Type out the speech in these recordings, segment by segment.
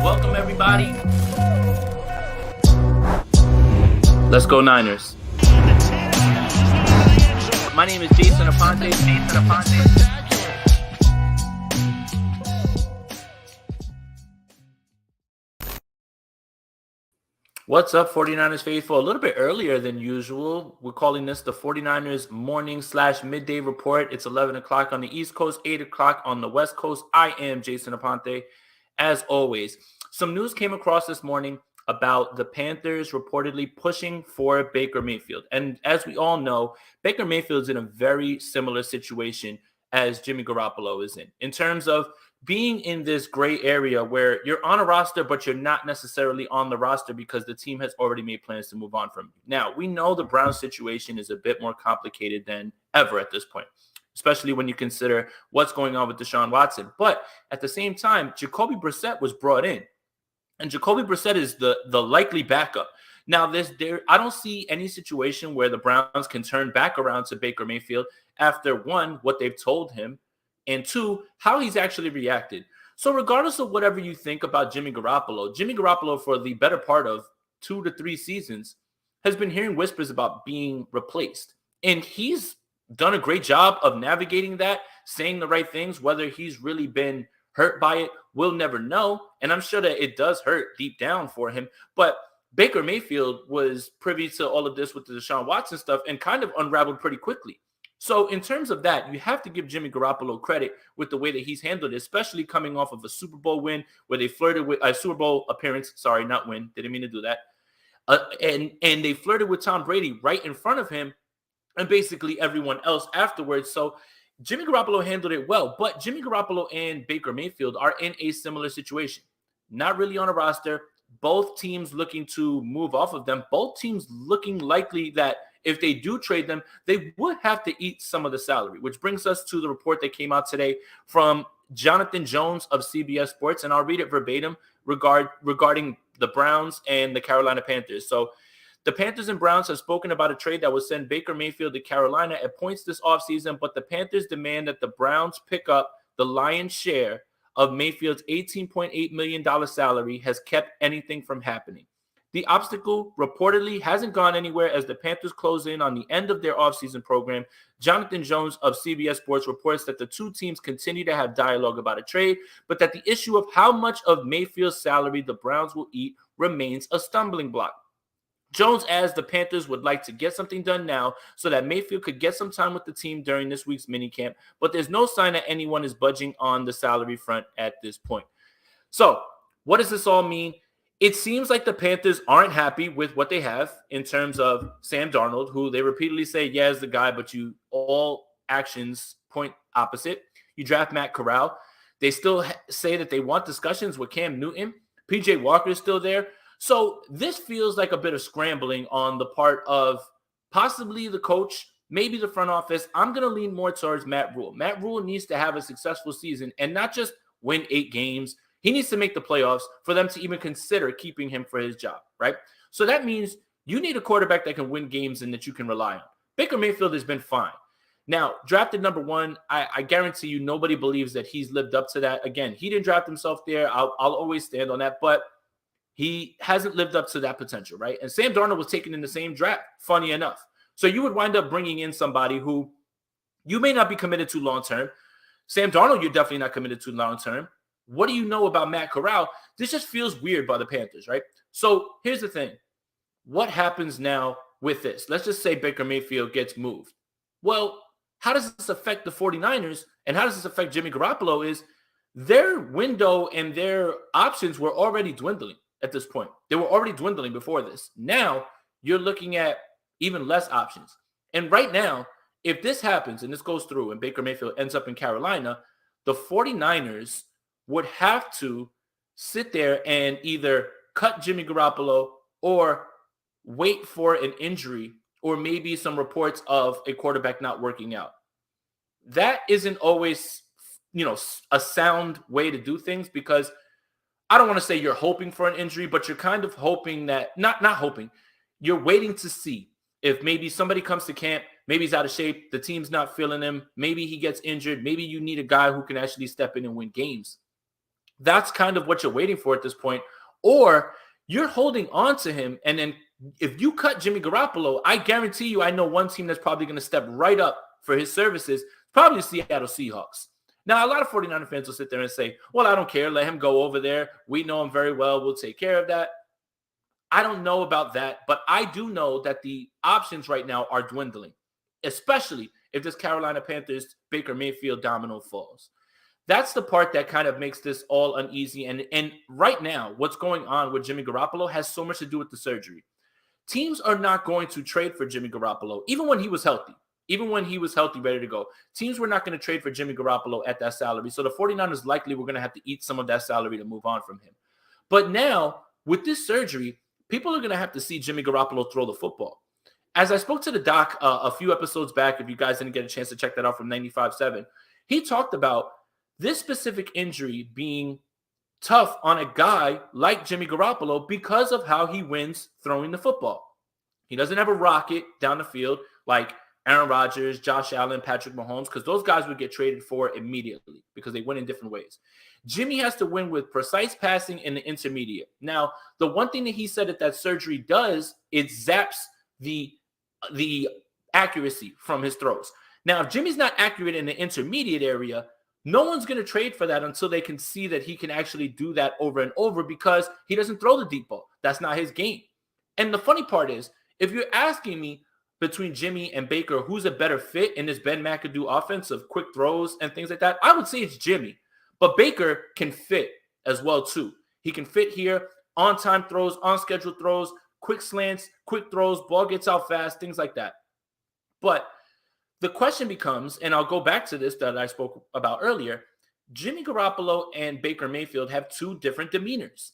Welcome, everybody. Let's go Niners. My name is Jason Aponte. What's up, 49ers faithful? A little bit earlier than usual. We're calling this the 49ers morning/midday report. It's 11 o'clock on the East Coast, 8 o'clock on the West Coast. I am Jason Aponte. As always, some news came across this morning about the Panthers reportedly pushing for Baker Mayfield. And as we all know, Baker Mayfield is in a very similar situation as Jimmy Garoppolo is in terms of being in this gray area where you're on a roster, but you're not necessarily on the roster because the team has already made plans to move on from you. Now, we know the Browns situation is a bit more complicated than ever at this point, especially when you consider what's going on with Deshaun Watson. But at the same time, Jacoby Brissett was brought in, and Jacoby Brissett is the likely backup. Now, I don't see any situation where the Browns can turn back around to Baker Mayfield after, one, what they've told him, and two, how he's actually reacted. So regardless of whatever you think about Jimmy Garoppolo for the better part of 2 to 3 seasons has been hearing whispers about being replaced. And he's done a great job of navigating that, saying the right things. Whether he's really been hurt by it, we'll never know. And I'm sure that it does hurt deep down for him. But Baker Mayfield was privy to all of this with the Deshaun Watson stuff and kind of unraveled pretty quickly. So in terms of that, you have to give Jimmy Garoppolo credit with the way that he's handled it, especially coming off of a Super Bowl win where they flirted with a Super Bowl appearance. Sorry, not win. Didn't mean to do that. And they flirted with Tom Brady right in front of him and basically everyone else afterwards. So Jimmy Garoppolo handled it well, but Jimmy Garoppolo and Baker Mayfield are in a similar situation. Not really on a roster. Both teams looking to move off of them. Both teams looking likely that if they do trade them, they would have to eat some of the salary, which brings us to the report that came out today from Jonathan Jones of CBS Sports, and I'll read it verbatim regarding the Browns and the Carolina Panthers. So the Panthers and Browns have spoken about a trade that would send Baker Mayfield to Carolina at points this offseason, but the Panthers demand that the Browns pick up the lion's share of Mayfield's $18.8 million salary has kept anything from happening. The obstacle reportedly hasn't gone anywhere as the Panthers close in on the end of their offseason program. Jonathan Jones of CBS Sports reports that the two teams continue to have dialogue about a trade, but that the issue of how much of Mayfield's salary the Browns will eat remains a stumbling block. Jones adds the Panthers would like to get something done now so that Mayfield could get some time with the team during this week's minicamp, but there's no sign that anyone is budging on the salary front at this point. So what does this all mean? It seems like the Panthers aren't happy with what they have in terms of Sam Darnold, who they repeatedly say, yeah, is the guy, but all actions point opposite. You draft Matt Corral. They still say that they want discussions with Cam Newton. PJ Walker is still there. So this feels like a bit of scrambling on the part of possibly the coach, maybe the front office. I'm going to lean more towards Matt Rule. Matt Rule needs to have a successful season and not just win 8 games. He needs to make the playoffs for them to even consider keeping him for his job, right? So that means you need a quarterback that can win games and that you can rely on. Baker Mayfield has been fine. Now, drafted number 1, I guarantee you nobody believes that he's lived up to that. Again, he didn't draft himself there. I'll always stand on that, but he hasn't lived up to that potential, right? And Sam Darnold was taken in the same draft, funny enough. So you would wind up bringing in somebody who you may not be committed to long-term. Sam Darnold, you're definitely not committed to long-term. What do you know about Matt Corral? This just feels weird by the Panthers, right? So here's the thing. What happens now with this? Let's just say Baker Mayfield gets moved. Well, how does this affect the 49ers and how does this affect Jimmy Garoppolo is their window and their options were already dwindling at this point. They were already dwindling before this. Now you're looking at even less options. And right now, if this happens and this goes through and Baker Mayfield ends up in Carolina, the 49ers would have to sit there and either cut Jimmy Garoppolo or wait for an injury or maybe some reports of a quarterback not working out. That isn't always, a sound way to do things because I don't want to say you're hoping for an injury, but you're kind of hoping that, not hoping, you're waiting to see if maybe somebody comes to camp, maybe he's out of shape, the team's not feeling him, maybe he gets injured, maybe you need a guy who can actually step in and win games. that's kind of what you're waiting for at this point. Or you're holding on to him, and then if you cut Jimmy Garoppolo, I guarantee you I know one team that's probably going to step right up for his services, probably the Seattle Seahawks. Now, a lot of 49er fans will sit there and say, well, I don't care. Let him go over there. We know him very well. We'll take care of that. I don't know about that, but I do know that the options right now are dwindling, especially if this Carolina Panthers Baker Mayfield domino falls. That's the part that kind of makes this all uneasy. And right now, what's going on with Jimmy Garoppolo has so much to do with the surgery. Teams are not going to trade for Jimmy Garoppolo, even when he was healthy. Even when he was healthy, ready to go. Teams were not going to trade for Jimmy Garoppolo at that salary. So the 49ers likely were going to have to eat some of that salary to move on from him. But now, with this surgery, people are going to have to see Jimmy Garoppolo throw the football. As I spoke to the doc a few episodes back, if you guys didn't get a chance to check that out from 95.7, he talked about this specific injury being tough on a guy like Jimmy Garoppolo because of how he wins throwing the football. He doesn't have a rocket down the field like Aaron Rodgers, Josh Allen, Patrick Mahomes, because those guys would get traded for immediately because they win in different ways. Jimmy has to win with precise passing in the intermediate. Now, the one thing that he said that surgery does, it zaps the accuracy from his throws. Now, if Jimmy's not accurate in the intermediate area, no one's going to trade for that until they can see that he can actually do that over and over because he doesn't throw the deep ball. That's not his game. And the funny part is, if you're asking me between Jimmy and Baker, who's a better fit in this Ben McAdoo offense of quick throws and things like that, I would say it's Jimmy. But Baker can fit as well, too. He can fit here, on-time throws, on-schedule throws, quick slants, quick throws, ball gets out fast, things like that. But the question becomes, and I'll go back to this that I spoke about earlier, Jimmy Garoppolo and Baker Mayfield have two different demeanors.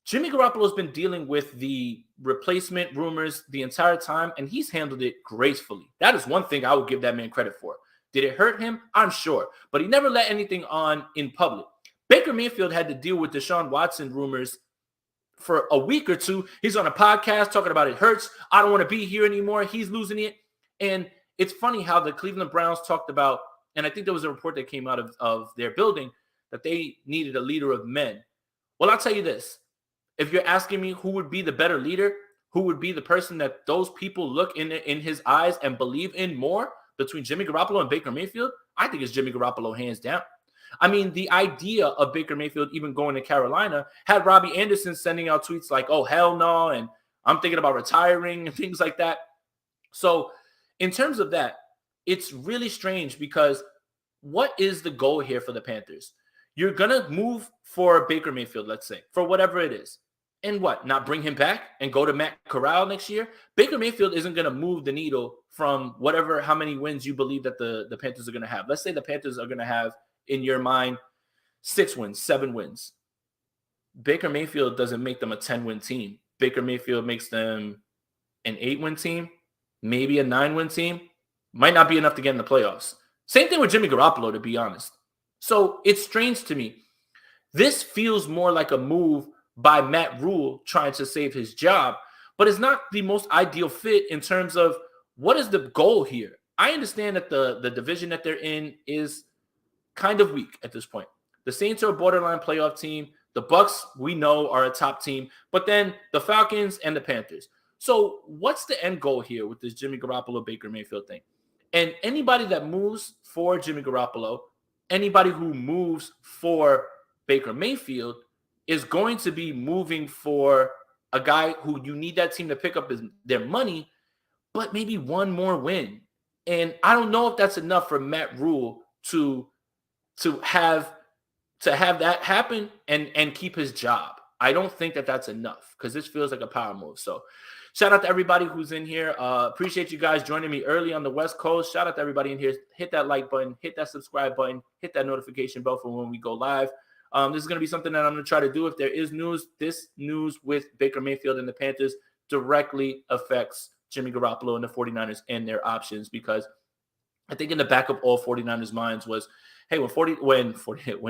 Jimmy Garoppolo has been dealing with the replacement rumors the entire time, and he's handled it gracefully. That is one thing I would give that man credit for. Did it hurt him? I'm sure. But he never let anything on in public. Baker Mayfield had to deal with Deshaun Watson rumors for a week or two. He's on a podcast talking about it hurts. I don't want to be here anymore. He's losing it. And it's funny how the Cleveland Browns talked about, and I think there was a report that came out of their building, that they needed a leader of men. Well, I'll tell you this. If you're asking me who would be the better leader, who would be the person that those people look in his eyes and believe in more between Jimmy Garoppolo and Baker Mayfield, I think it's Jimmy Garoppolo hands down. I mean, the idea of Baker Mayfield even going to Carolina had Robbie Anderson sending out tweets like, oh, hell no, and I'm thinking about retiring and things like that. So in terms of that, it's really strange because what is the goal here for the Panthers? You're going to move for Baker Mayfield, let's say, for whatever it is. And what, not bring him back and go to Matt Corral next year? Baker Mayfield isn't going to move the needle from whatever, how many wins you believe that the Panthers are going to have. Let's say the Panthers are going to have, in your mind, 6 wins, 7 wins. Baker Mayfield doesn't make them a 10-win team. Baker Mayfield makes them an 8-win team, maybe a 9-win team. Might not be enough to get in the playoffs. Same thing with Jimmy Garoppolo, to be honest. So it's strange to me. This feels more like a move by Matt Rule trying to save his job, but it's not the most ideal fit in terms of what is the goal here. I understand that the division that they're in is kind of weak at this point. The Saints are a borderline playoff team. The Bucs, we know, are a top team, but then the Falcons and the Panthers. So what's the end goal here with this Jimmy Garoppolo, Baker Mayfield thing? And anybody that moves for Jimmy Garoppolo, anybody who moves for Baker Mayfield is going to be moving for a guy who you need that team to pick up their money, but maybe one more win. And I don't know if that's enough for Matt Rule to have that happen and keep his job. I don't think that that's enough because this feels like a power move. So shout out to everybody who's in here. Appreciate you guys joining me early on the West Coast. Shout out to everybody in here. Hit that like button, hit that subscribe button, hit that notification bell for when we go live. This is going to be something that I'm going to try to do. If there is news, this news with Baker Mayfield and the Panthers directly affects Jimmy Garoppolo and the 49ers and their options, because I think in the back of all 49ers minds was, hey, when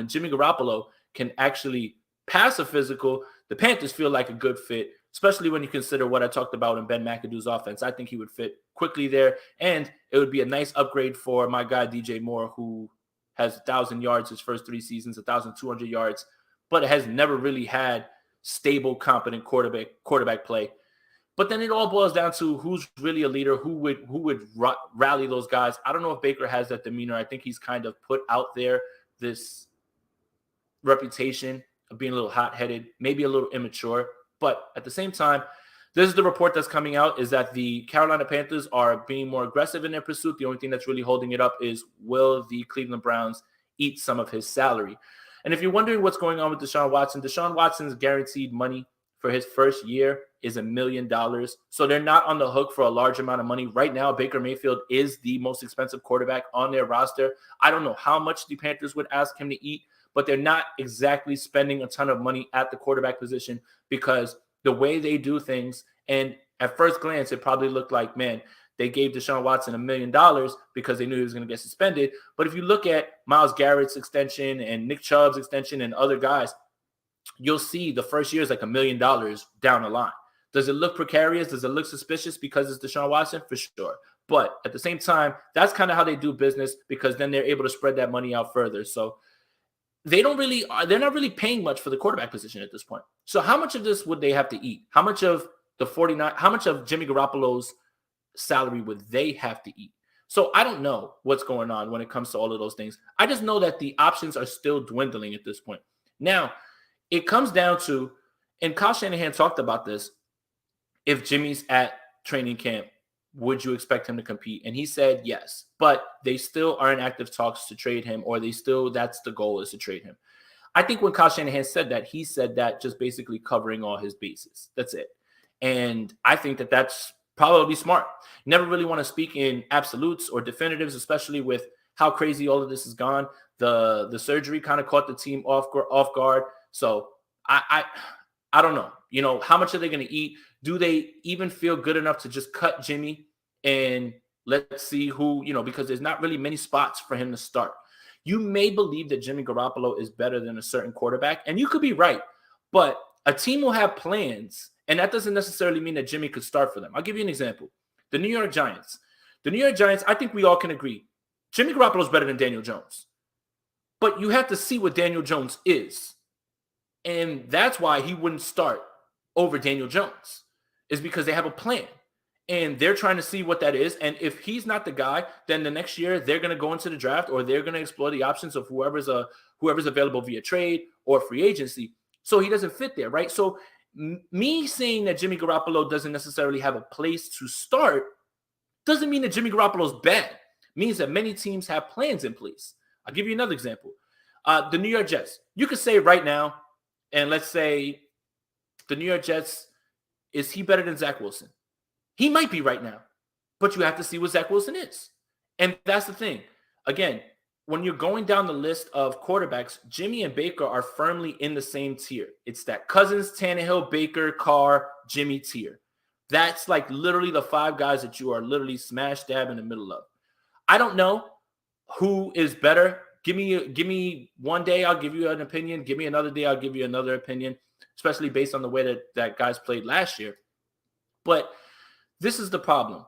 Jimmy Garoppolo can actually pass a physical, the Panthers feel like a good fit, especially when you consider what I talked about in Ben McAdoo's offense. I think he would fit quickly there, and it would be a nice upgrade for my guy DJ Moore, who has 1,000 yards his first 3 seasons, 1,200 yards but it has never really had stable, competent quarterback play. But then it all boils down to who's really a leader, who would rally those guys. I don't know if Baker has that demeanor. I think he's kind of put out there this reputation of being a little hot-headed, maybe a little immature. But at the same time, this is the report that's coming out, is that the Carolina Panthers are being more aggressive in their pursuit. The only thing that's really holding it up is, will the Cleveland Browns eat some of his salary? And if you're wondering what's going on with Deshaun Watson's guaranteed money for his first year is $1 million. So they're not on the hook for a large amount of money. Right now, Baker Mayfield is the most expensive quarterback on their roster. I don't know how much the Panthers would ask him to eat, but they're not exactly spending a ton of money at the quarterback position, because the way they do things, and at first glance, it probably looked like, man, they gave Deshaun Watson $1 million because they knew he was going to get suspended. But if you look at Myles Garrett's extension and Nick Chubb's extension and other guys, you'll see the first year is like $1 million down the line. Does it look precarious? Does it look suspicious because it's Deshaun Watson? For sure. But at the same time, that's kind of how they do business, because then they're able to spread that money out further. So they're not really paying much for the quarterback position at this point. So how much of this would they have to eat? How much of Jimmy Garoppolo's salary would they have to eat? So I don't know what's going on when it comes to all of those things. I just know that the options are still dwindling at this point. Now, it comes down to, and Kyle Shanahan talked about this, if Jimmy's at training camp, would you expect him to compete? And he said yes, but they still are in active talks to trade him, or that's the goal, is to trade him. I think when Kyle Shanahan said that, he said that just basically covering all his bases. That's it. And I think that that's probably smart. Never really want to speak in absolutes or definitives, especially with how crazy all of this has gone. The surgery kind of caught the team off guard. So I don't know. You know, how much are they going to eat? Do they even feel good enough to just cut Jimmy and let's see who, because there's not really many spots for him to start. You may believe that Jimmy Garoppolo is better than a certain quarterback, and you could be right, but a team will have plans, and that doesn't necessarily mean that Jimmy could start for them. I'll give you an example. The New York Giants. I think we all can agree, Jimmy Garoppolo is better than Daniel Jones. But you have to see what Daniel Jones is. And that's why he wouldn't start over Daniel Jones, is because they have a plan. And they're trying to see what that is. And if he's not the guy, then the next year they're going to go into the draft, or they're going to explore the options of whoever's available via trade or free agency. So he doesn't fit there, right? So me saying that Jimmy Garoppolo doesn't necessarily have a place to start doesn't mean that Jimmy Garoppolo's bad. It means that many teams have plans in place. I'll give you another example. The New York Jets. You could say right now, and let's say the New York Jets, is he better than Zach Wilson? He might be right now, but you have to see what Zach Wilson is. And that's the thing. Again, when you're going down the list of quarterbacks, Jimmy and Baker are firmly in the same tier. It's that Cousins, Tannehill, Baker, Carr, Jimmy tier. That's like literally the five guys that you are literally smash dab in the middle of. I don't know who is better. Give me one day, I'll give you an opinion. Give me another day, I'll give you another opinion, especially based on the way that guys played last year. But this is the problem.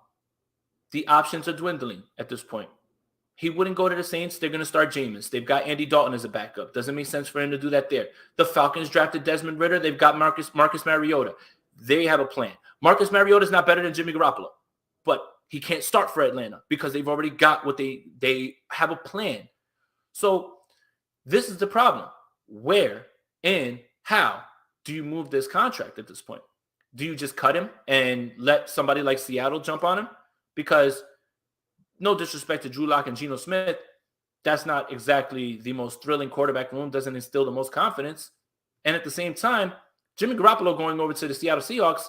The options are dwindling at this point. He wouldn't go to the Saints. They're going to start Jameis. They've got Andy Dalton as a backup. Doesn't make sense for him to do that there. The Falcons drafted Desmond Ridder. They've got Marcus Mariota. They have a plan. Marcus Mariota is not better than Jimmy Garoppolo, but he can't start for Atlanta because they've already got what they have a plan. So this is the problem. Where and how do you move this contract at this point? Do you just cut him and let somebody like Seattle jump on him? Because no disrespect to Drew Lock and Geno Smith, that's not exactly the most thrilling quarterback room, doesn't instill the most confidence. And at the same time, Jimmy Garoppolo going over to the Seattle Seahawks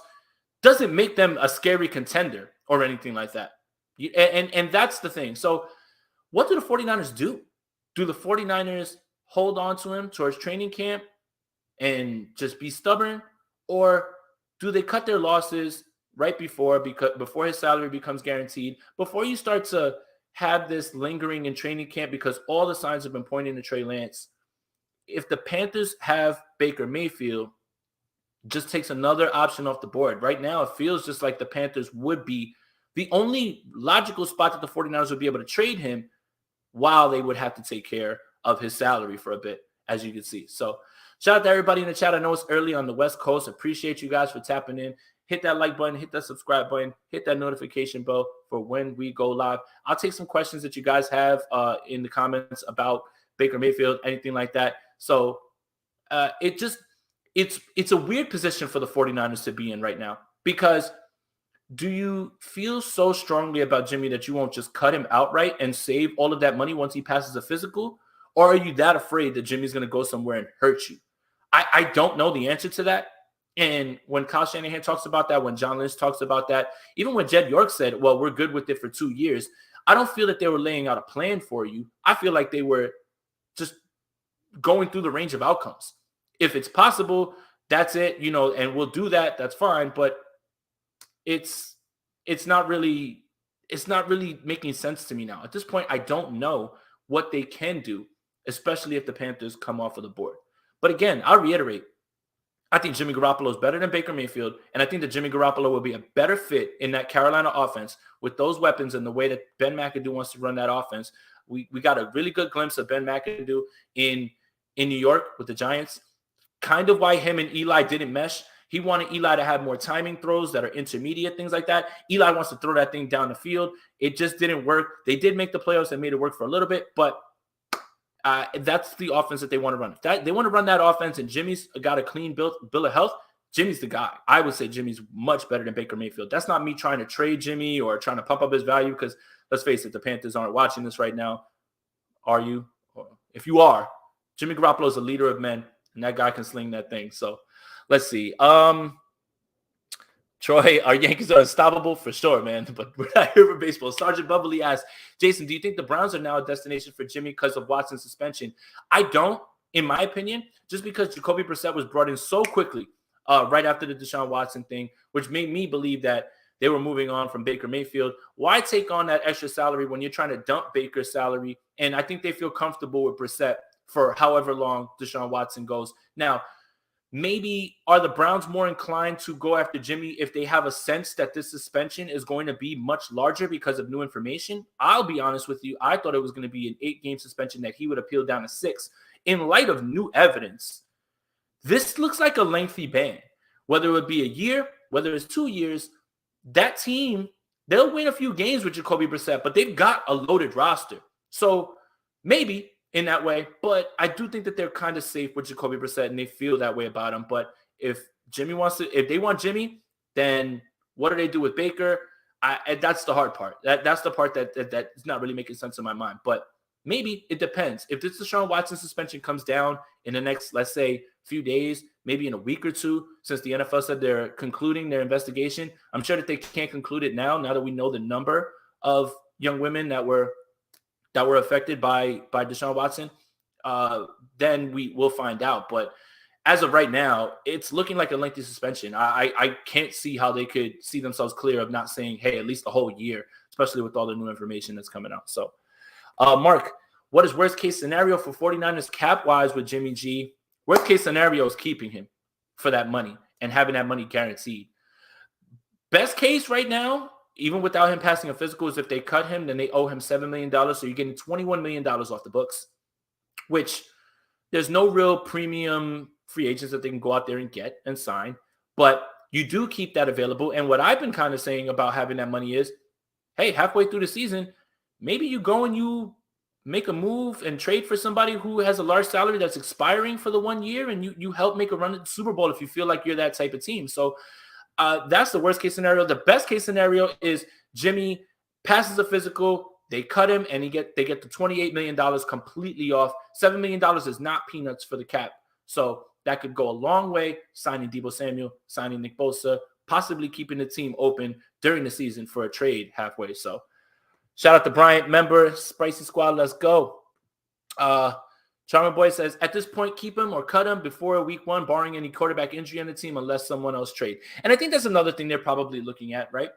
doesn't make them a scary contender or anything like that. And that's the thing. So what do the 49ers do? Do the 49ers hold on to him towards training camp and just be stubborn? Or do they cut their losses right before his salary becomes guaranteed, before you start to have this lingering in training camp, because all the signs have been pointing to Trey Lance? If the Panthers have Baker Mayfield, just takes another option off the board. Right now, it feels just like the Panthers would be the only logical spot that the 49ers would be able to trade him, while they would have to take care of his salary for a bit, as you can see. So Shout out to everybody in the chat. I know it's early on the West Coast. Appreciate you guys for tapping in. Hit that like button, hit that subscribe button, hit that notification bell for when we go live. I'll take some questions that you guys have in the comments about Baker Mayfield, anything like that. So it's a weird position for the 49ers to be in right now, because do you feel so strongly about Jimmy that you won't just cut him outright and save all of that money once he passes a physical? Or are you that afraid that Jimmy's going to go somewhere and hurt you? I don't know the answer to that. And when Kyle Shanahan talks about that, when John Lynch talks about that, even when Jed York said, well, we're good with it for 2 years, I don't feel that they were laying out a plan for you. I feel like they were just going through the range of outcomes. If it's possible, that's it, and we'll do that. That's fine. But it's not really making sense to me now. At this point, I don't know what they can do, especially if the Panthers come off of the board. But again, I'll reiterate, I think Jimmy Garoppolo is better than Baker Mayfield, and I think that Jimmy Garoppolo will be a better fit in that Carolina offense with those weapons and the way that Ben McAdoo wants to run that offense. We got a really good glimpse of Ben McAdoo in New York with the Giants, kind of why him and Eli didn't mesh. He wanted Eli to have more timing throws that are intermediate, things like that. Eli wants to throw that thing down the field. It just didn't work. They did make the playoffs and made it work for a little bit, but that's the offense that they want to run. They want to run that offense, and Jimmy's got a clean bill of health. Jimmy's the guy. I would say Jimmy's much better than Baker Mayfield. That's not me trying to trade Jimmy or trying to pump up his value, because let's face it, the Panthers aren't watching this right now. Are you? If you are, Jimmy Garoppolo is a leader of men, and that guy can sling that thing. So let's see. Troy, our Yankees are unstoppable for sure, man. But we're not here for baseball. Sergeant Bubbly asks, Jason, do you think the Browns are now a destination for Jimmy because of Watson's suspension? I don't, in my opinion, just because Jacoby Brissett was brought in so quickly right after the Deshaun Watson thing, which made me believe that they were moving on from Baker Mayfield. Why take on that extra salary when you're trying to dump Baker's salary? And I think they feel comfortable with Brissett for however long Deshaun Watson goes. Now, maybe are the Browns more inclined to go after Jimmy if they have a sense that this suspension is going to be much larger because of new information? I'll be honest with you. I thought it was going to be an 8-game suspension that he would appeal down to 6. In light of new evidence, this looks like a lengthy ban. Whether it would be a year, whether it's 2 years, that team, they'll win a few games with Jacoby Brissett, but they've got a loaded roster. So maybe in that way, but I do think that they're kind of safe with Jacoby Brissett, and they feel that way about him. But if they want Jimmy, then what do they do with Baker? That's the hard part. That's the part that is not really making sense in my mind. But maybe it depends. If this Deshaun Watson suspension comes down in the next, let's say, few days, maybe in a week or two, since the NFL said they're concluding their investigation, I'm sure that they can't conclude it now that we know the number of young women that were affected by Deshaun Watson, then we will find out. But as of right now, it's looking like a lengthy suspension. I can't see how they could see themselves clear of not saying, hey, at least a whole year, especially with all the new information that's coming out. So, Mark, what is worst case scenario for 49ers cap-wise with Jimmy G? Worst case scenario is keeping him for that money and having that money guaranteed. Best case right now, even without him passing a physical, is if they cut him, then they owe him $7 million. So you're getting $21 million off the books, which there's no real premium free agents that they can go out there and get and sign. But you do keep that available. And what I've been kind of saying about having that money is, hey, halfway through the season, maybe you go and you make a move and trade for somebody who has a large salary that's expiring for the 1 year, and you help make a run at the Super Bowl if you feel like you're that type of team. So that's the worst case scenario. The best case scenario is Jimmy passes a physical, they cut him, and they get the $28 million completely off. $7 million is not peanuts for the cap. So that could go a long way, signing Deebo Samuel, signing Nick Bosa, possibly keeping the team open during the season for a trade halfway. So shout out to Bryant, member, Spicy Squad, let's go. Charmin Boy says, at this point, keep him or cut him before week 1, barring any quarterback injury on the team, unless someone else trade. And I think that's another thing they're probably looking at, right?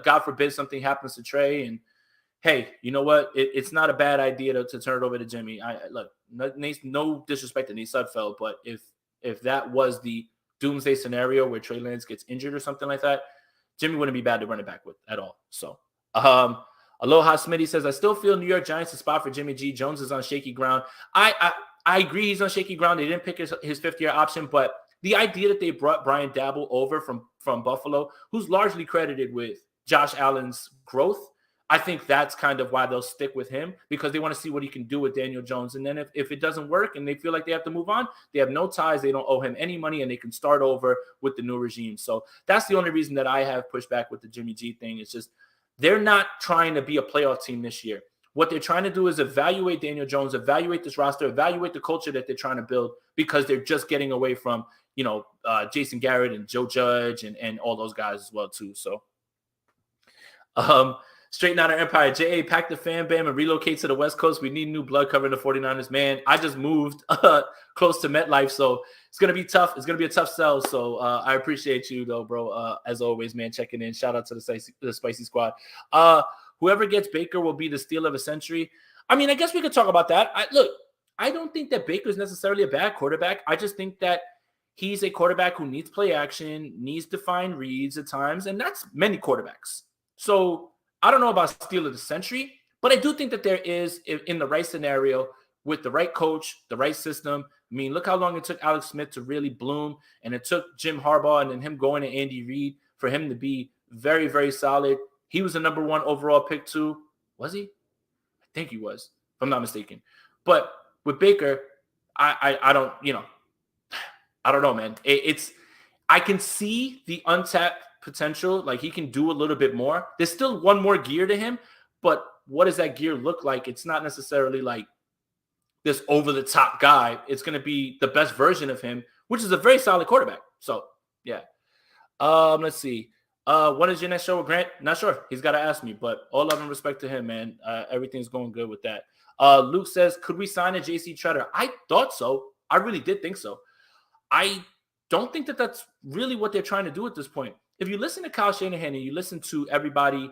God forbid something happens to Trey, and hey, you know what? It's not a bad idea to turn it over to Jimmy. Look, no disrespect to Nate Sudfeld, but if that was the doomsday scenario where Trey Lance gets injured or something like that, Jimmy wouldn't be bad to run it back with at all. So, Aloha Smitty says, I still feel New York Giants a spot for Jimmy G. Jones is on shaky ground. I I agree he's on shaky ground. They didn't pick his fifth-year option, but the idea that they brought Brian Daboll over from Buffalo, who's largely credited with Josh Allen's growth, I think that's kind of why they'll stick with him, because they want to see what he can do with Daniel Jones. And then if it doesn't work and they feel like they have to move on, they have no ties, they don't owe him any money, and they can start over with the new regime. So that's the only reason that I have pushed back with the Jimmy G thing. It's just they're not trying to be a playoff team this year. What they're trying to do is evaluate Daniel Jones, evaluate this roster, evaluate the culture that they're trying to build, because they're just getting away from, Jason Garrett and Joe Judge and all those guys as well too. So straighten out our empire. J.A., pack the fan bam and relocate to the West Coast. We need new blood covering the 49ers. Man, I just moved close to MetLife, so it's going to be tough. It's going to be a tough sell. So I appreciate you, though, bro. As always, man, checking in. Shout out to the Spicy Squad. Whoever gets Baker will be the steal of a century. I mean, I guess we could talk about that. I don't think that Baker is necessarily a bad quarterback. I just think that he's a quarterback who needs play action, needs defined reads at times, and that's many quarterbacks. So I don't know about steal of the century, but I do think that there is, in the right scenario, with the right coach, the right system. I mean, look how long it took Alex Smith to really bloom, and it took Jim Harbaugh and then him going to Andy Reid for him to be very, very solid. He was the number 1 overall pick too. Was he? I think he was, if I'm not mistaken. But with Baker, I don't, I don't know, man. I can see the untapped potential. Like, he can do a little bit more. There's still one more gear to him, but what does that gear look like? It's not necessarily like this over-the-top guy. It's going to be the best version of him, which is a very solid quarterback. So, yeah. Let's see. When is your next show with Grant? Not sure. He's got to ask me, but all love and respect to him, man. Everything's going good with that. Luke says, could we sign a JC Treader? I thought so. I really did think so. I don't think that that's really what they're trying to do at this point. If you listen to Kyle Shanahan and you listen to everybody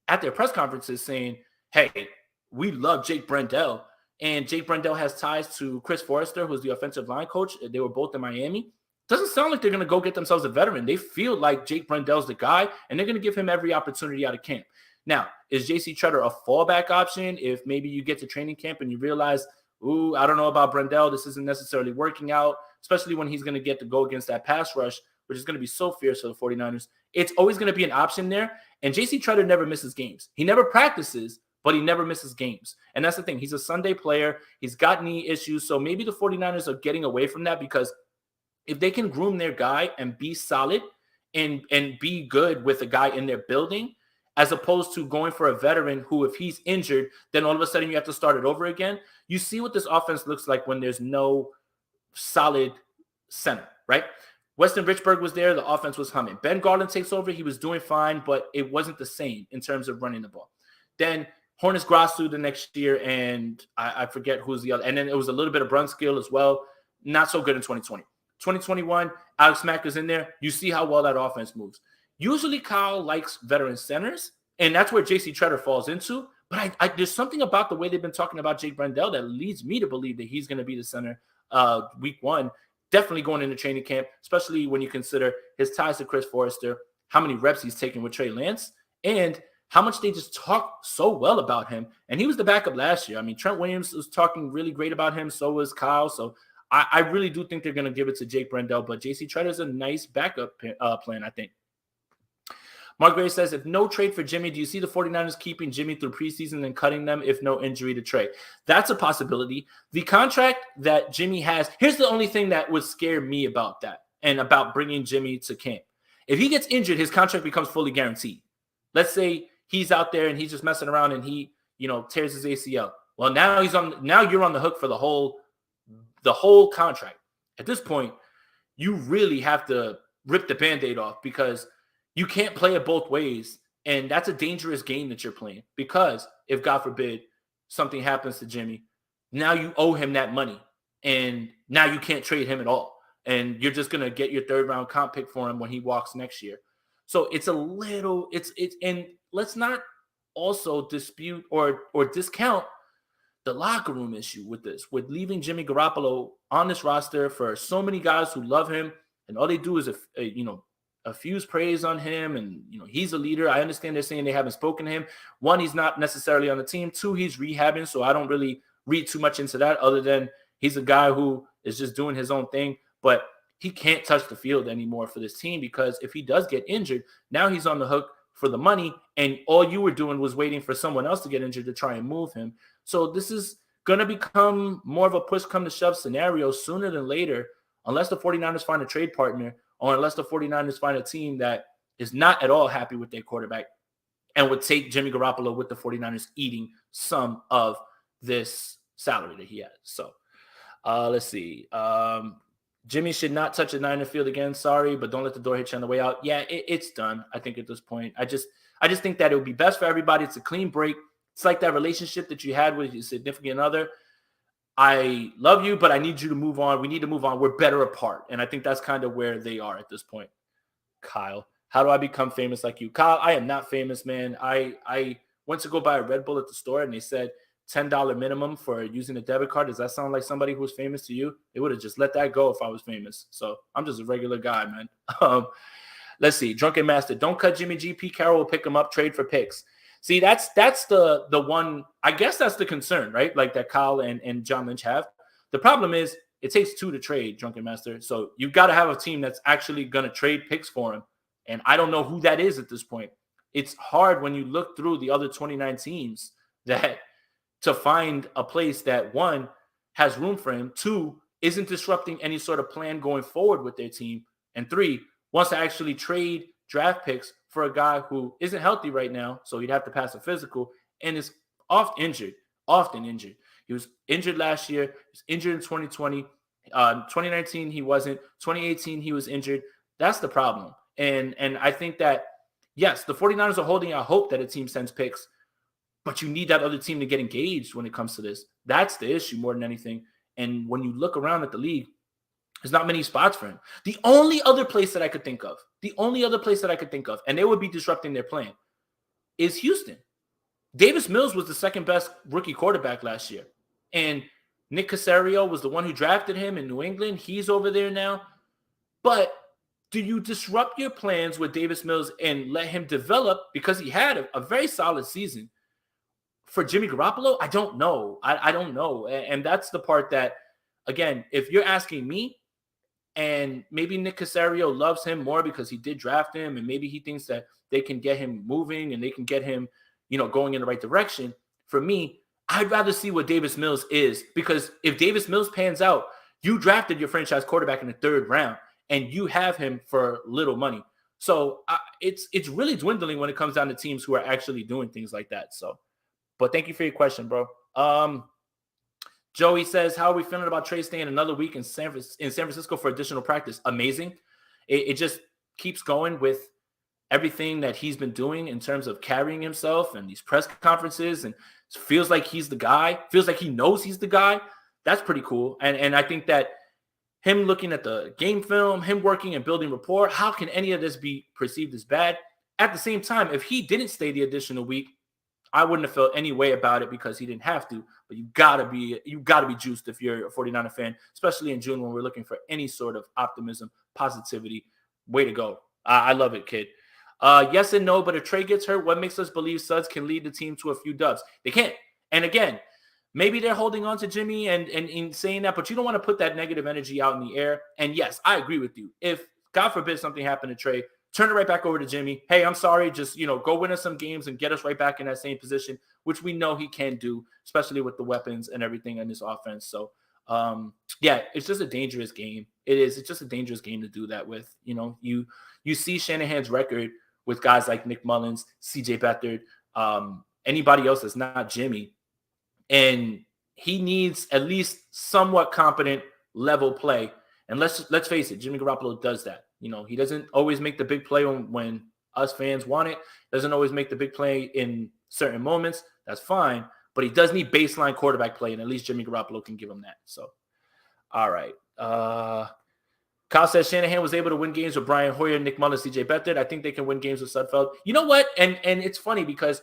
at their press conferences saying, hey, we love Jake Brendel, and Jake Brendel has ties to Chris Forrester, who's the offensive line coach. They were both in Miami. Doesn't sound like they're going to go get themselves a veteran. They feel like Jake Brendel's the guy, and they're going to give him every opportunity out of camp. Now, is J.C. Treader a fallback option if maybe you get to training camp and you realize, I don't know about Brendel. This isn't necessarily working out, especially when he's going to get to go against that pass rush, which is going to be so fierce for the 49ers. It's always going to be an option there, and J.C. Treader never misses games. He never practices, but he never misses games. And that's the thing. He's a Sunday player. He's got knee issues, so maybe the 49ers are getting away from that, because if they can groom their guy and be solid and be good with a guy in their building, as opposed to going for a veteran who, if he's injured, then all of a sudden you have to start it over again. You see what this offense looks like when there's no solid center, right? Weston Richburg was there. The offense was humming. Ben Garland takes over. He was doing fine, but it wasn't the same in terms of running the ball. Then Hornets Grasu the next year, and I forget who's the other. And then it was a little bit of Brunskill as well. Not so good in 2020. 2021, Alex Mack is in there. You see how well that offense moves. Usually Kyle likes veteran centers, and that's where J.C. Treader falls into. But there's something about the way they've been talking about Jake Brendel that leads me to believe that he's going to be the center week 1, definitely going into training camp, especially when you consider his ties to Chris Forrester, how many reps he's taken with Trey Lance, and how much they just talk so well about him. And he was the backup last year. I mean, Trent Williams was talking really great about him. So was Kyle. So I really do think they're going to give it to Jake Brendel, but J.C. Treader is a nice backup plan, I think. Mark Gray says, if no trade for Jimmy, do you see the 49ers keeping Jimmy through preseason and cutting them if no injury to Trey? That's a possibility. The contract that Jimmy has, here's the only thing that would scare me about that and about bringing Jimmy to camp. If he gets injured, his contract becomes fully guaranteed. Let's say he's out there and he's just messing around and he, tears his ACL. Well, now you're on the hook for the whole contract. At this point, you really have to rip the Band-Aid off, because you can't play it both ways, and that's a dangerous game that you're playing, because if, God forbid, something happens to Jimmy, now you owe him that money, and now you can't trade him at all, and you're just going to get your third-round comp pick for him when he walks next year. So it's a little – and let's not also dispute or discount the locker room issue with this, with leaving Jimmy Garoppolo on this roster for so many guys who love him, and all they do is effuse praise on him, and he's a leader. I understand they're saying they haven't spoken to him. One, he's not necessarily on the team. Two, he's rehabbing, so I don't really read too much into that, other than He's a guy who is just doing his own thing, but he can't touch the field anymore for this team because if he does get injured, now he's on the hook for the money, and all you were doing was waiting for someone else to get injured to try and move him. So this is going to become more of a push come to shove scenario sooner than later, unless the 49ers find a trade partner or unless the 49ers find a team that is not at all happy with their quarterback and would take Jimmy Garoppolo with the 49ers eating some of this salary that he has. So let's see. Jimmy should not touch a Niner field again. Sorry, but don't let the door hit you on the way out. Yeah, it's done. I think at this point, I just think that it would be best for everybody. It's a clean break. It's like that relationship that you had with your significant other. I love you, but I need you to move on. We need to move on. We're better apart. And I think that's kind of where they are at this point. Kyle, how do I become famous like you? Kyle, I am not famous, man. I went to go buy a Red Bull at the store and they said $10 minimum for using a debit card. Does that sound like somebody who was famous to you? They would have just let that go if I was famous. So I'm just a regular guy, man. Let's see. Drunken Master, don't cut Jimmy G. Pete Carroll will pick him up, trade for picks. See, that's the one, I guess that's the concern, right? Like that Kyle and John Lynch have. The problem is it takes two to trade, Drunken Master. So you've got to have a team that's actually going to trade picks for him. And I don't know who that is at this point. It's hard when you look through the other 29 teams that to find a place that, one, has room for him, two, isn't disrupting any sort of plan going forward with their team, and three, wants to actually trade draft picks for a guy who isn't healthy right now, so he'd have to pass a physical, and is often injured. He was injured last year. He was injured in 2020. 2019, he wasn't. 2018, he was injured. That's the problem. And I think that, yes, the 49ers are holding out hope that a team sends picks, but you need that other team to get engaged when it comes to this. That's the issue more than anything. And when you look around at the league, there's not many spots for him. The only other place that I could think of, and they would be disrupting their plan, is Houston. Davis Mills was the second best rookie quarterback last year. And Nick Caserio was the one who drafted him in New England. He's over there now. But do you disrupt your plans with Davis Mills and let him develop, because he had a very solid season, for Jimmy Garoppolo? I don't know. I don't know. And that's the part that, again, if you're asking me, and maybe Nick Caserio loves him more because he did draft him, and maybe he thinks that they can get him moving and they can get him, going in the right direction. For me, I'd rather see what Davis Mills is, because if Davis Mills pans out, you drafted your franchise quarterback in the third round and you have him for little money. So it's really dwindling when it comes down to teams who are actually doing things like that. So, but thank you for your question, bro. Joey says, how are we feeling about Trey staying another week in San Francisco for additional practice? Amazing. It just keeps going with everything that he's been doing in terms of carrying himself and these press conferences, and feels like he's the guy, feels like he knows he's the guy. That's pretty cool. And I think that him looking at the game film, him working and building rapport, how can any of this be perceived as bad? At the same time, if he didn't stay the additional week, I wouldn't have felt any way about it because he didn't have to. But you gotta be juiced if you're a 49er fan, especially in June when we're looking for any sort of optimism, positivity. Way to go. I love it, kid. Yes and no, but if Trey gets hurt, what makes us believe Suggs can lead the team to a few dubs? They can't. And again, maybe they're holding on to Jimmy and in saying that, but you don't want to put that negative energy out in the air. And yes, I agree with you. If, God forbid, something happened to Trey, turn it right back over to Jimmy. Hey, I'm sorry. Just, go win us some games and get us right back in that same position, which we know he can do, especially with the weapons and everything in this offense. So, yeah, it's just a dangerous game. It is. It's just a dangerous game to do that with. You see Shanahan's record with guys like Nick Mullins, CJ Beathard, anybody else that's not Jimmy. And he needs at least somewhat competent level play. And let's face it, Jimmy Garoppolo does that. He doesn't always make the big play when us fans want it. Doesn't always make the big play in certain moments. That's fine. But he does need baseline quarterback play, and at least Jimmy Garoppolo can give him that. So, all right. Kyle says Shanahan was able to win games with Brian Hoyer, Nick Mullins, CJ Beathard. I think they can win games with Sudfeld. You know what? And it's funny because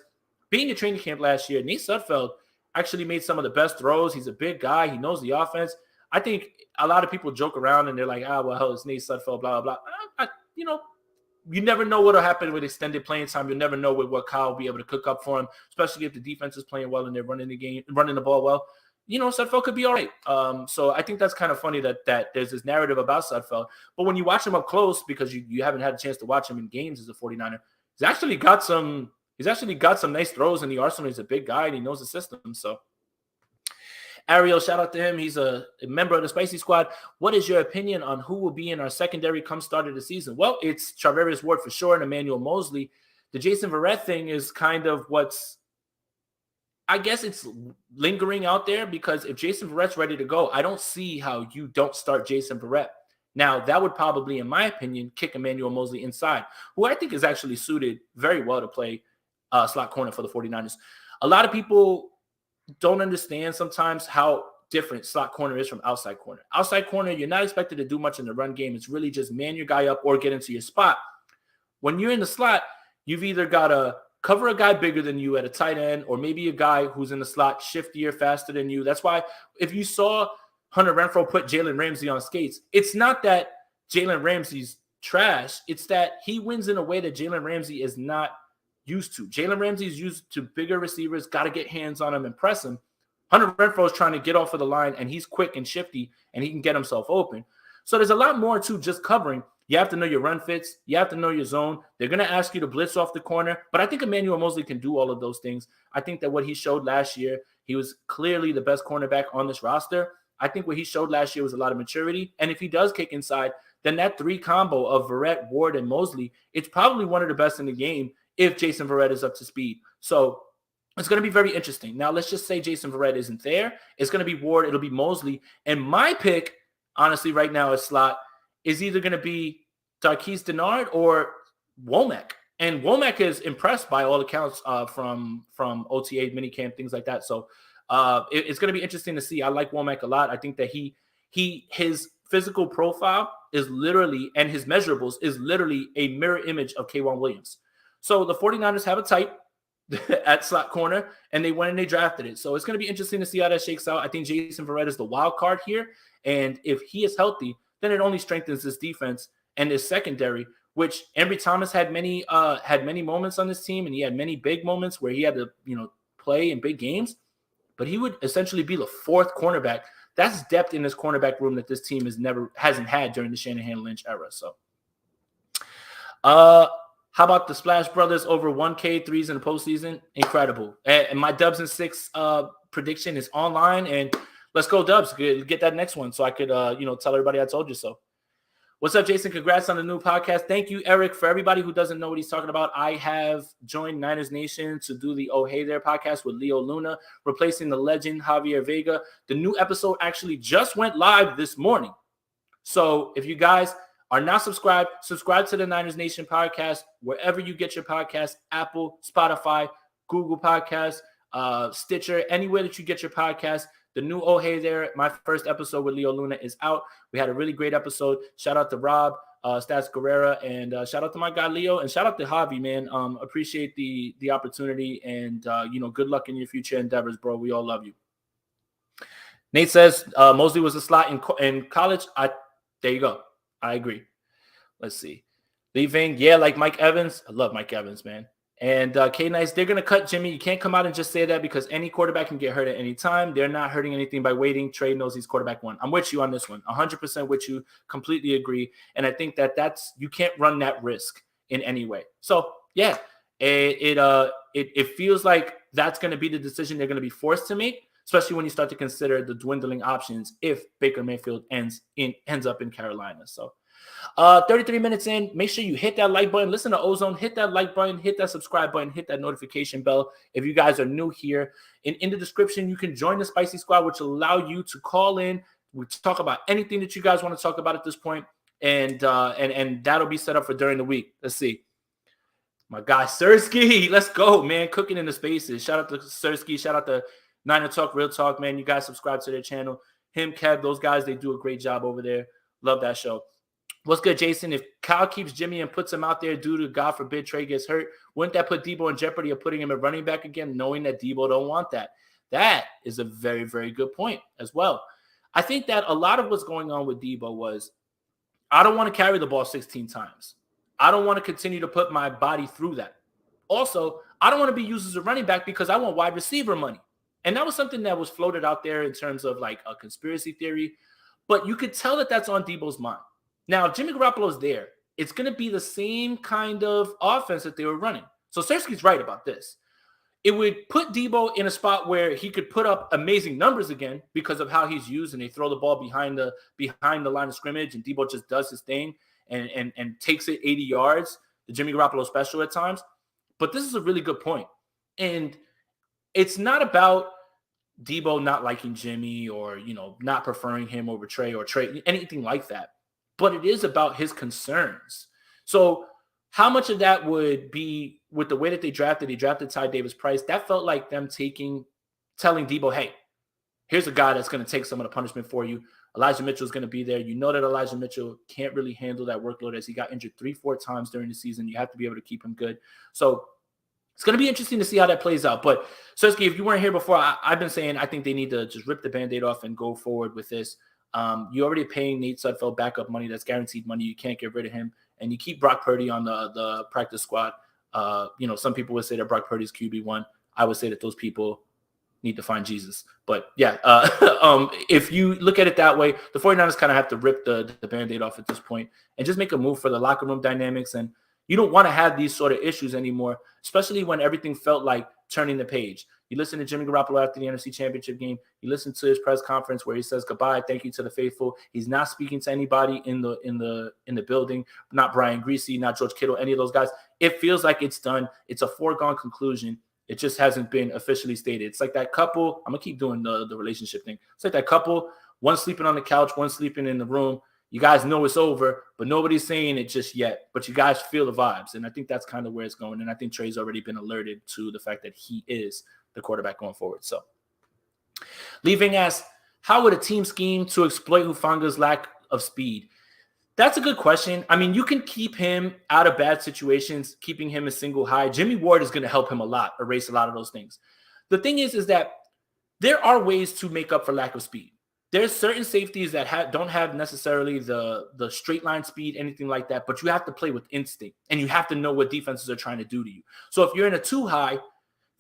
being at training camp last year, Nate Sudfeld actually made some of the best throws. He's a big guy. He knows the offense. I think a lot of people joke around and they're like, well, it's Nate Sudfeld, blah, blah, blah. You never know what will happen with extended playing time. You'll never know what Kyle will be able to cook up for him, especially if the defense is playing well and they're running the ball well. Sudfeld could be all right. So I think that's kind of funny that there's this narrative about Sudfeld. But when you watch him up close, because you haven't had a chance to watch him in games as a 49er, he's actually got some nice throws in the arsenal. He's a big guy and he knows the system. So Ariel, shout out to him. He's a member of the Spicy Squad. What is your opinion on who will be in our secondary come start of the season? Well, it's Charvarius Ward for sure and Emmanuel Mosley. The Jason Verrett thing is kind of I guess it's lingering out there, because if Jason Verrett's ready to go, I don't see how you don't start Jason Verrett. Now, that would probably, in my opinion, kick Emmanuel Mosley inside, who I think is actually suited very well to play slot corner for the 49ers. A lot of people don't understand sometimes how different slot corner is from outside corner. Outside corner, you're not expected to do much in the run game. It's really just man your guy up or get into your spot. When you're in the slot, you've either got to cover a guy bigger than you at a tight end, or maybe a guy who's in the slot shiftier, faster than you. That's why if you saw Hunter Renfrow put Jalen Ramsey on skates, it's not that Jalen Ramsey's trash. It's that he wins in a way that Jalen Ramsey is not used to. Jalen Ramsey is used to bigger receivers, got to get hands on him and press him. Hunter Renfrow is trying to get off of the line, and he's quick and shifty, and he can get himself open. So there's a lot more to just covering. You have to know your run fits. You have to know your zone. They're going to ask you to blitz off the corner, but I think Emmanuel Mosley can do all of those things. I think that what he showed last year, he was clearly the best cornerback on this roster. I think what he showed last year was a lot of maturity, and if he does kick inside, then that three combo of Verrett, Ward, and Mosley, it's probably one of the best in the game if Jason Verrett is up to speed. So it's going to be very interesting. Now, let's just say Jason Verrett isn't there. It's going to be Ward. It'll be Mosley. And my pick, honestly, right now is slot, is either going to be Darqueze Dennard or Womack. And Womack is impressed by all accounts from OTA, minicamp, things like that. So it's going to be interesting to see. I like Womack a lot. I think that his physical profile is literally, and his measurables is literally a mirror image of K'Wan Williams. So the 49ers have a tight at slot corner, and they went and they drafted it. So it's going to be interesting to see how that shakes out. I think Jason Verrett is the wild card here. And if he is healthy, then it only strengthens this defense and this secondary, which Ambry Thomas had many moments on this team, and he had many big moments where he had to, play in big games. But he would essentially be the fourth cornerback. That's depth in this cornerback room that this team hasn't had during the Shanahan-Lynch era. So, how about the Splash Brothers over 1K threes in the postseason? Incredible. And my Dubs and 6 prediction is online. And let's go, Dubs. Get that next one so I could, tell everybody I told you so. What's up, Jason? Congrats on the new podcast. Thank you, Eric. For everybody who doesn't know what he's talking about, I have joined Niners Nation to do the Oh Hey There podcast with Leo Luna, replacing the legend Javier Vega. The new episode actually just went live this morning. So if you guys are not subscribed, subscribe to the Niners Nation podcast wherever you get your podcast: Apple, Spotify, Google Podcasts, Stitcher, anywhere that you get your podcast. The new Oh Hey There, my first episode with Leo Luna, is out. We had a really great episode. Shout out to Rob, Stats Guerrera, and shout out to my guy Leo, and shout out to Javi, man. Appreciate the opportunity, and good luck in your future endeavors, bro. We all love you. Nate says Mosley was a slot in college. There you go. I agree. Let's see. Leaving, yeah, like Mike Evans. I love Mike Evans, man. And K-Nice, they're going to cut Jimmy. You can't come out and just say that, because any quarterback can get hurt at any time. They're not hurting anything by waiting. Trey knows he's quarterback one. I'm with you on this one. 100% with you. Completely agree. And I think you can't run that risk in any way. So, yeah, it feels like that's going to be the decision they're going to be forced to make, especially when you start to consider the dwindling options if Baker Mayfield ends up in Carolina. So 33 minutes in, make sure you hit that like button. Listen to Ozone, hit that like button, hit that subscribe button, hit that notification bell. If you guys are new here, in the description, you can join the Spicy Squad, which will allow you to call in. We talk about anything that you guys want to talk about at this point, and that'll be set up for during the week. Let's see. My guy Sersky, let's go, man. Cooking in the spaces. Shout out to Sersky. Shout out to Niner Talk, Real Talk, man. You guys subscribe to their channel. Him, Kev, those guys, they do a great job over there. Love that show. What's good, Jason? If Kyle keeps Jimmy and puts him out there due to, God forbid, Trey gets hurt, wouldn't that put Debo in jeopardy of putting him at running back again, knowing that Debo don't want that? That is a very, very good point as well. I think that a lot of what's going on with Debo was, I don't want to carry the ball 16 times. I don't want to continue to put my body through that. Also, I don't want to be used as a running back because I want wide receiver money. And that was something that was floated out there in terms of like a conspiracy theory. But you could tell that that's on Debo's mind. Now, if Jimmy Garoppolo's there, it's going to be the same kind of offense that they were running. So Sersky's right about this. It would put Debo in a spot where he could put up amazing numbers again because of how he's used, and they throw the ball behind the line of scrimmage, and Debo just does his thing and takes it 80 yards, the Jimmy Garoppolo special at times. But this is a really good point. And it's not about Debo not liking Jimmy or, not preferring him over Trey or Trey, anything like that. But it is about his concerns. So how much of that would be with the way that they drafted Ty Davis-Price? That felt like them telling Debo, hey, here's a guy that's going to take some of the punishment for you. Elijah Mitchell is going to be there. You know that Elijah Mitchell can't really handle that workload as he got injured 3-4 times during the season. You have to be able to keep him good. So it's going to be interesting to see how that plays out. But, Sersky, if you weren't here before, I've been saying I think they need to just rip the Band-Aid off and go forward with this. You're already paying Nate Sudfeld backup money. That's guaranteed money. You can't get rid of him. And you keep Brock Purdy on the practice squad. Some people would say that Brock Purdy's QB1. I would say that those people need to find Jesus. But, yeah, if you look at it that way, the 49ers kind of have to rip the Band-Aid off at this point and just make a move for the locker room dynamics. And you don't want to have these sort of issues anymore, especially when everything felt like turning the page. You listen to Jimmy Garoppolo after the NFC Championship game. You listen to his press conference where he says goodbye, thank you to the faithful. He's not speaking to anybody in the building, not Brian Greasy, not George Kittle, any of those guys. It feels like it's done. It's a foregone conclusion. It just hasn't been officially stated. It's like that couple. I'm gonna keep doing the relationship thing. It's like that couple, one sleeping on the couch, one sleeping in the room. You guys know it's over, but nobody's saying it just yet. But you guys feel the vibes, and I think that's kind of where it's going. And I think Trey's already been alerted to the fact that he is the quarterback going forward. So, Leaving asks, how would a team scheme to exploit Hufanga's lack of speed? That's a good question. I mean, you can keep him out of bad situations, keeping him a single high. Jimmy Ward is going to help him a lot, erase a lot of those things. The thing is that there are ways to make up for lack of speed. There's certain safeties that don't have necessarily the straight line speed, anything like that, but you have to play with instinct, and you have to know what defenses are trying to do to you. So if you're in a too high,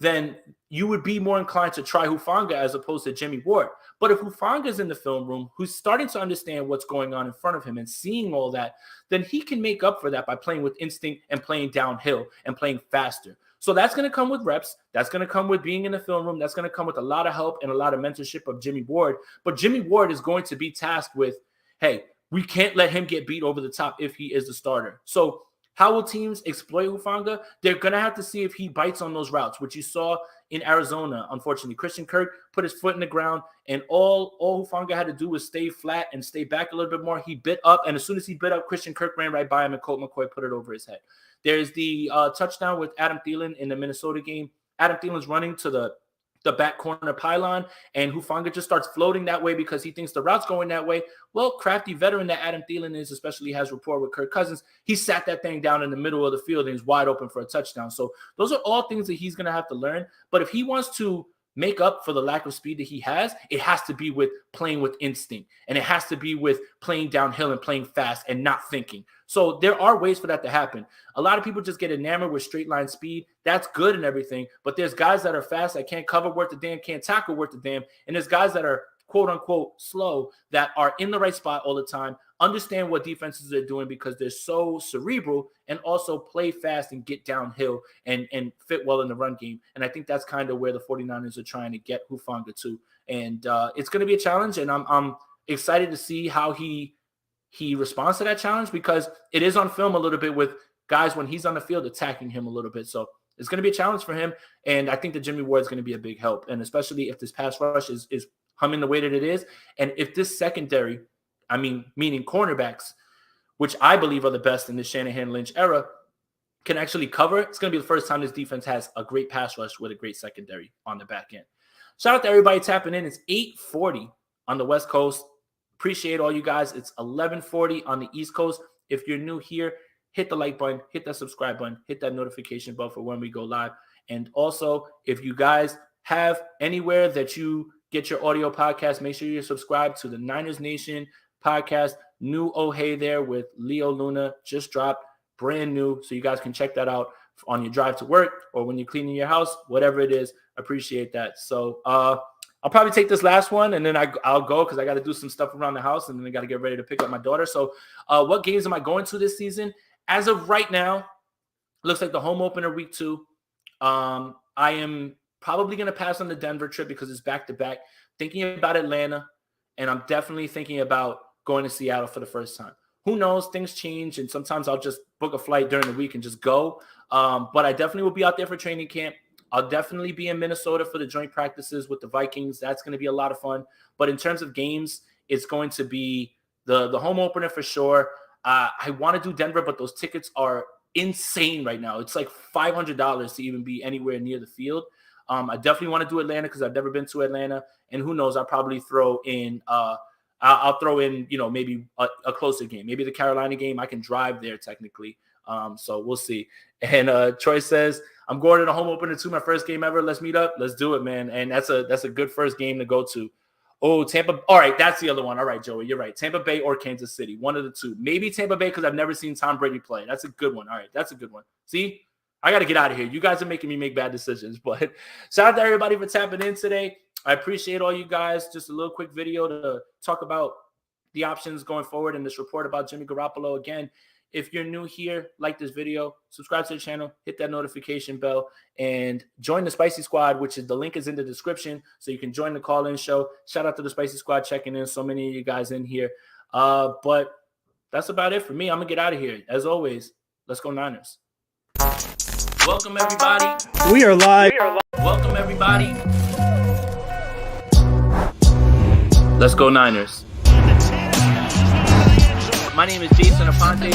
then you would be more inclined to try Hufanga as opposed to Jimmy Ward. But if Hufanga's in the film room, who's starting to understand what's going on in front of him and seeing all that, then he can make up for that by playing with instinct and playing downhill and playing faster. So that's going to come with reps. That's going to come with being in the film room. That's going to come with a lot of help and a lot of mentorship of Jimmy Ward. But Jimmy Ward is going to be tasked with, hey, we can't let him get beat over the top if he is the starter. So how will teams exploit Hufanga? They're going to have to see if he bites on those routes, which you saw in Arizona. Unfortunately, Christian Kirk put his foot in the ground, and all Hufanga had to do was stay flat and stay back a little bit more. He bit up, and as soon as he bit up, Christian Kirk ran right by him, and Colt McCoy put it over his head. There's the touchdown with Adam Thielen in the Minnesota game. Adam Thielen's running to the back corner pylon, and Hufanga just starts floating that way because he thinks the route's going that way. Well, crafty veteran that Adam Thielen is, especially has rapport with Kirk Cousins, he sat that thing down in the middle of the field and he's wide open for a touchdown. So those are all things that he's going to have to learn. But if he wants to make up for the lack of speed that he has, it has to be with playing with instinct, and it has to be with playing downhill and playing fast and not thinking. So there are ways for that to happen. A lot of people just get enamored with straight line speed. That's good and everything, but there's guys that are fast that can't cover worth the damn, can't tackle worth the damn, and there's guys that are quote unquote slow that are in the right spot all the time, understand what defenses are doing because they're so cerebral, and also play fast and get downhill and fit well in the run game. And I think that's kind of where the 49ers are trying to get Hufanga to. And it's going to be a challenge, and I'm excited to see how he responds to that challenge, because it is on film a little bit with guys when he's on the field attacking him a little bit. So it's going to be a challenge for him, and I think that Jimmy Ward is going to be a big help, and especially if this pass rush is humming the way that it is, and if this secondary, I mean, meaning cornerbacks, which I believe are the best in the Shanahan-Lynch era, can actually cover, it's going to be the first time this defense has a great pass rush with a great secondary on the back end. Shout out to everybody tapping in. It's 8:40 on the West Coast. Appreciate all you guys. It's 11:40 on the East Coast. If you're new here, hit the like button, hit that subscribe button, hit that notification bell for when we go live. And also, if you guys have anywhere that you get your audio podcast, make sure you're subscribed to the Niners Nation podcast. New Oh Hey there with Leo Luna just dropped, brand new, so you guys can check that out. on your drive to work or when you're cleaning your house, whatever it is. Appreciate that. So I'll probably take this last one and then I'll go because I got to do some stuff around the house and then I got to get ready to pick up my daughter. So what games am I going to this season? As of right now, looks like the home opener week 2. I am probably going to pass on the Denver trip because it's back-to-back. Thinking about Atlanta, and I'm definitely thinking about going to Seattle for the first time. Who knows? Things change, and sometimes I'll just book a flight during the week and just go. But I definitely will be out there for training camp. I'll definitely be in Minnesota for the joint practices with the Vikings. That's going to be a lot of fun. But in terms of games, it's going to be the home opener for sure. I want to do Denver, but those tickets are insane right now. It's like $500 to even be anywhere near the field. I definitely want to do Atlanta because I've never been to Atlanta. And who knows, I'll probably throw in I'll throw in, maybe a closer game. Maybe the Carolina game. I can drive there technically. So we'll see. And Troy says, I'm going to the home opener too. My first game ever. Let's meet up. Let's do it, man. And that's a good first game to go to. Oh, Tampa. All right, that's the other one. All right, Joey, you're right. Tampa Bay or Kansas City. One of the two. Maybe Tampa Bay because I've never seen Tom Brady play. That's a good one. All right, that's a good one. See, I got to get out of here. You guys are making me make bad decisions. But shout out to everybody for tapping in today. I appreciate all you guys. Just a little quick video to talk about the options going forward in this report about Jimmy Garoppolo. Again, if you're new here, like this video, subscribe to the channel, hit that notification bell, and join the Spicy Squad, which is the link is in the description, so you can join the call-in show. Shout out to the Spicy Squad checking in. So many of you guys in here. But that's about it for me. I'm going to get out of here. As always, let's go Niners. Welcome, everybody. We are live. Welcome, everybody. Let's go Niners. My name is Jason Aponte.